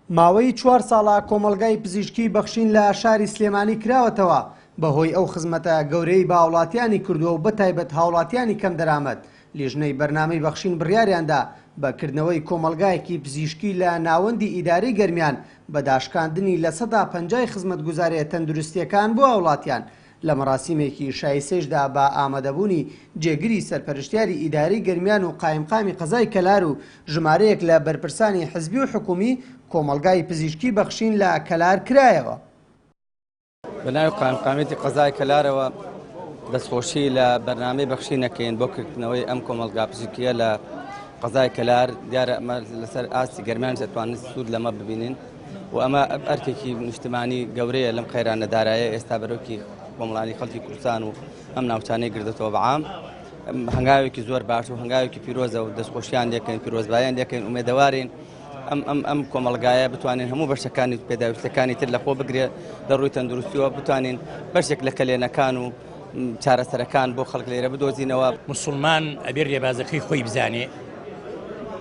ماوەی 4 ساڵە کۆمەڵگای پزیشکی بەخشین لە شاری سلێمانی کراوەتەوە بەهۆی ئەو خزمەتە گەورەی بە هاوڵاتیانی کردووە و بەتایبەت هاوڵاتیانی کەم دەرامەت. لیژنەی بەرنامەی بەخشین بڕیاریاندا بەکردنەوەی کۆمەلگایەکی پزیشکی لە ناوەندی ئیداری گەرمیان بە داشکاندنی لە 150 خزمەتگوزاریە تەندروستیەکان بۆ هاوڵاتیان. لە مەراسیمێکی شایستەیشدا بە ئامادەبوونی جێگیری سەرپەرشتیاری ئیداری گەرمیان و قایمقامی قەزای کەلار و ژمارەیەک لە بەرپرسانی حزبی و حکومی کۆمەلگای پزیشکی بەخشین لە کەلار کرایەوە. بەناوی قایمقامێتی قەزای کەلارەوە دەستخۆشی لە بەرنامەی بەخشینەکەین بۆ کردنەوەی ئەم کۆمەلگا پزیشکیە لە قەزای کەلار. دیارە ئەمە لەسەر ئاستی گەرمیان دەتوانین سوود لەمە ببینین و ئەمە ئەرکێکی نیشتمانی گەورەیە لەم قەیرانەدارایە ئێستا بەرەوکی کۆمەڵانی خەڵکی کوردستان و ئەم ناوچانەی گردێتەوە بەعام. هەنگاوێکی زۆر باش و هەنگاوێکی پیرۆزە و دەستخۆشیان دەکەین، پیرۆزباییان دەکەین، ئومێدەوارین ئەم کۆمەڵگایە بتوانین هەموو بەشەکانی پێداویستەکانی تر لەخۆ بگرێ دەڕووی تەندروستیەوە بتوانین بەشێک لە کەلێنەکان و چارەسەرەکان بۆ خەڵک لێرە بدۆزینەوە. موسڵمان ئەبێ ڕێبازەکەی خۆی بزانێ،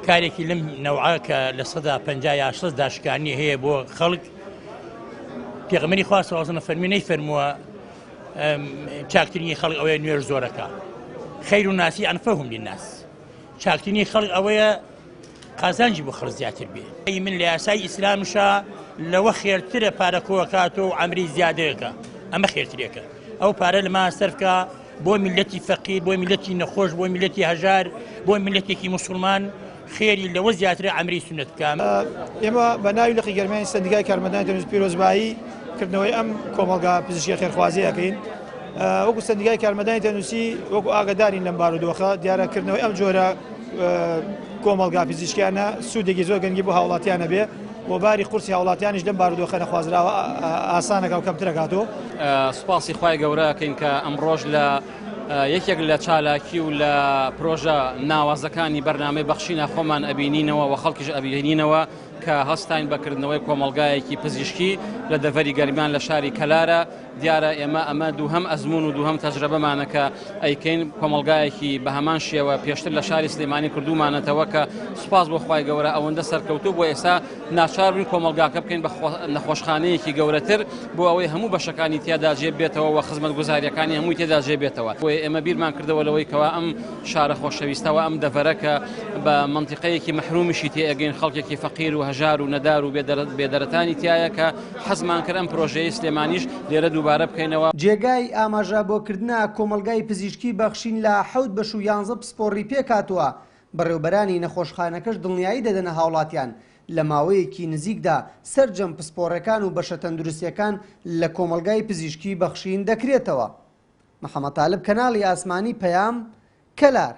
کارێکی لەم نەوعە کە لە 150 داشکانی هەیە بۆ خەڵک. پێغەمبەری خوا صلی الله علیه و سلم فەرمی نەیفەرمووە چاکترینی خەڵک ئەوەیە نوێژ زۆرەکە، خەیر الناس ئەنفەهم للناس. چاکترینی خەڵک ئەوەیە قازانجی بۆ خەڵک زیاتر بێ. من لە یاسای ئیسلامشا لەوە خێرترە پارە کۆکاتۆ و عەمری زیادەیەکە، ئەمە خێرترێکە. ئەو پارە لەما سەرفکە بۆ میلەتی فەقیر، بۆ میلەتی نەخۆش، بۆ میلەتی هەژار، بۆ میلەتێکی موسڵمان خێری لەوە زیاترە عەمری سونەت بکە. ئێمە بە ناوی لەقی گەرمانی سەندیگای کارمەندانی تەندروستی پیرۆزبایی کردنەوەی ئەم کۆمەڵگا پزیشکی خێرخوازی ئەکەین. وەکو سەندیگای کارمەندانی تەندروستی وەکو ئاگادارین لەم بارودۆخە دیارەکردنەوەی ئەم جۆرە کۆمەڵگا پزیشکیانە سوودێکی زۆر گەنگی بۆ هاوڵاتیانە بێ بۆ باری قورسی هاوڵاتیانیش لەم بارودۆخە نەخوازراوە ئاسانەکە و کەمترەکاتەوە. سوپاسی خوای گەورەکەین کە ئەمڕۆژ لە یەکێک لە چالاکی و لە پرۆژە ناوازەکانی بەرنامەی بەخشینە خۆمان ئەبینینەوە و خەڵکیش ئەبینینەوە کە هەستاین بەکردنەوەی کۆمەڵگایەکی پزیشکی لە دەڤەری گەرمیان لە شاری کەلارە. دیارە ئێمە ئەمە دووهەم ئەزمون و دووهەم تەجربەمانەکە ئەیکەین کۆمەڵگایەکی بە هەمان شێوە پێشتر لە شاری سلێمانی کردومانەتەوە کە سوپاس بۆ خوای گەورە ئەوەندە سەرکەوتوو بۆ ئێستا ناچار بووین کۆمەڵگاکە بکەین بە نەخۆشخانەیەکی گەورەتر بۆ ئەوەی هەموو بەشەکانی تیادا جێ بێتەوە و خزمەتگوزاریەکانی هەمووی تێدا جێ بێتەوە. بۆیە ئێمە بیرمان کردەوە لەوەی کەوا ئەم شارە خۆشەویستەوە ئەم دەڤەرەکە بە منتیقەیەکی مەحرومیشی تێئەگەین، خەڵکێکی فەقیر و هەژار و نەدار و بێدەرەتانی تایە کە حەزمان کرد ئەم پرۆژەی سلێمانیش لێرە دووبارە بکەینەوە. جێگای ئاماژەبۆکردنە کۆمەلگای پزیشکی بەخشین لە 7 بەش و 11 پسپۆڕی پێکاتوە. بەڕێوەبەرانی نەخۆشخانەکەش دڵنیایی دەدەنە هاوڵاتیان لە ماوەیەکی نزیکدا سەرجەم پسپۆڕەکان و بەشە تەندروستیەکان لە کۆمەلگای پزیشکی بەخشین دەکرێتەوە. محەممەد تالب، کەناڵی ئاسمانی پەیام، کەلار.